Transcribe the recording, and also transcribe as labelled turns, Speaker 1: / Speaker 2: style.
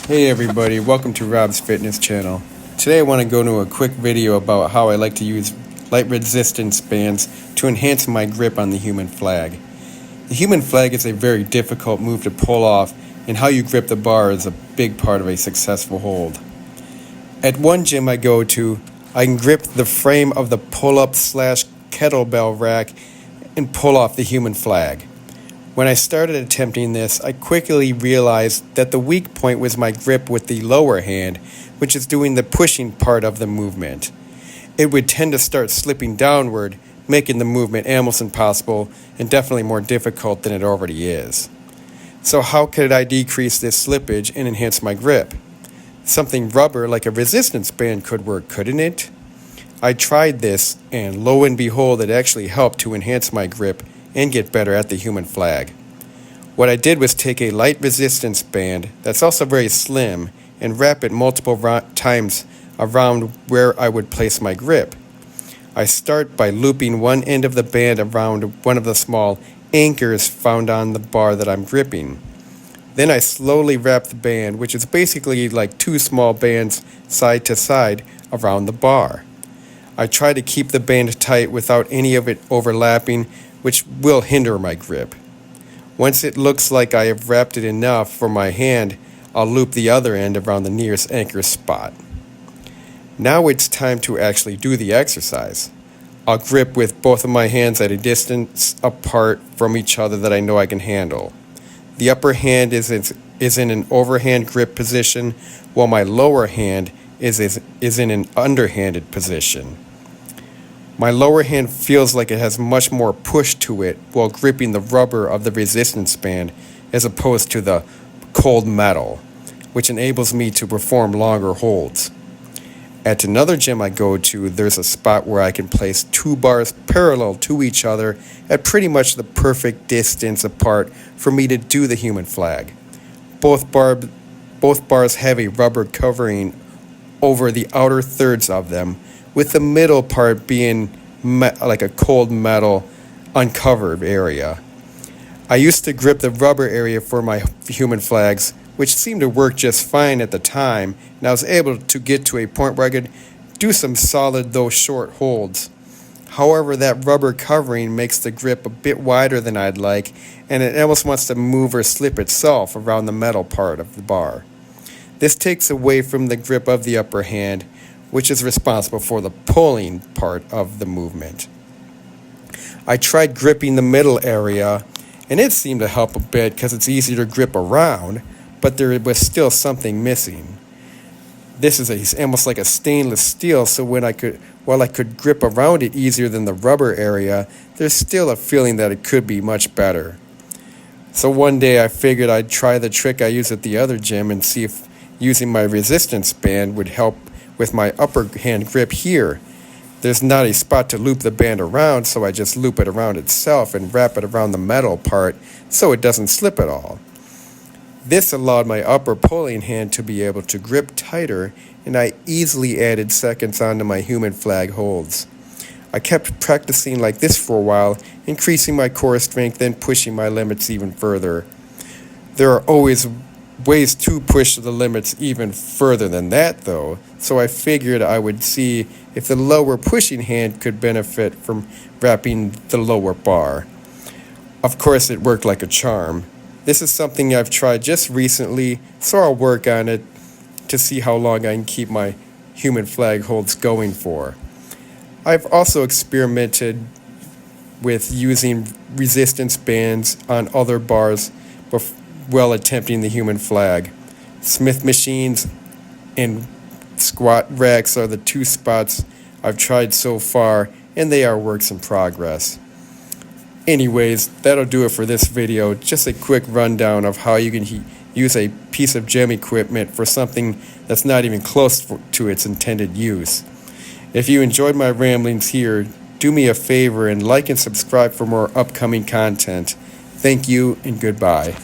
Speaker 1: Hey everybody, welcome to Rob's Fitness channel. Today I want to go into a quick video about how I like to use light resistance bands to enhance my grip on the human flag. The human flag is a very difficult move to pull off, and how you grip the bar is a big part of a successful hold. At one gym I go to, I can grip the frame of the pull-up / kettlebell rack and pull off the human flag. When I started attempting this, I quickly realized that the weak point was my grip with the lower hand, which is doing the pushing part of the movement. It would tend to start slipping downward, making the movement almost impossible and definitely more difficult than it already is. So how could I decrease this slippage and enhance my grip? Something rubber like a resistance band could work, couldn't it? I tried this, and lo and behold, it actually helped to enhance my grip and get better at the human flag. What I did was take a light resistance band that's also very slim and wrap it multiple times around where I would place my grip. I start by looping one end of the band around one of the small anchors found on the bar that I'm gripping. Then I slowly wrap the band, which is basically like two small bands side to side around the bar. I try to keep the band tight without any of it overlapping, which will hinder my grip. Once it looks like I have wrapped it enough for my hand, I'll loop the other end around the nearest anchor spot. Now it's time to actually do the exercise. I'll grip with both of my hands at a distance apart from each other that I know I can handle. The upper hand is in an overhand grip position, while my lower hand is in an underhanded position. My lower hand feels like it has much more push to it while gripping the rubber of the resistance band as opposed to the cold metal, which enables me to perform longer holds. At another gym I go to, there's a spot where I can place two bars parallel to each other at pretty much the perfect distance apart for me to do the human flag. Both bars have a rubber covering over the outer thirds of them, with the middle part being like a cold metal uncovered area. I used to grip the rubber area for my human flags, which seemed to work just fine at the time, and I was able to get to a point where I could do some solid though short holds. However, that rubber covering makes the grip a bit wider than I'd like, and it almost wants to move or slip itself around the metal part of the bar. This takes away from the grip of the upper hand, which is responsible for the pulling part of the movement. I tried gripping the middle area, and it seemed to help a bit because it's easier to grip around, but there was still something missing. This is almost like a stainless steel, so while I could grip around it easier than the rubber area, there's still a feeling that it could be much better. So one day I figured I'd try the trick I use at the other gym and see if using my resistance band would help with my upper hand grip here. There's not a spot to loop the band around, so I just loop it around itself and wrap it around the metal part so it doesn't slip at all. This allowed my upper pulling hand to be able to grip tighter, and I easily added seconds onto my human flag holds. I kept practicing like this for a while, increasing my core strength and pushing my limits even further. There are always ways to push the limits even further than that, though, so I figured I would see if the lower pushing hand could benefit from wrapping the lower bar. Of course, it worked like a charm. This is something I've tried just recently, so I'll work on it to see how long I can keep my human flag holds going for. I've also experimented with using resistance bands on other bars while attempting the human flag. Smith machines and squat racks are the two spots I've tried so far, and they are works in progress. Anyways, that'll do it for this video. Just a quick rundown of how you can use a piece of gym equipment for something that's not even close to its intended use. If you enjoyed my ramblings here, do me a favor and like and subscribe for more upcoming content. Thank you and goodbye.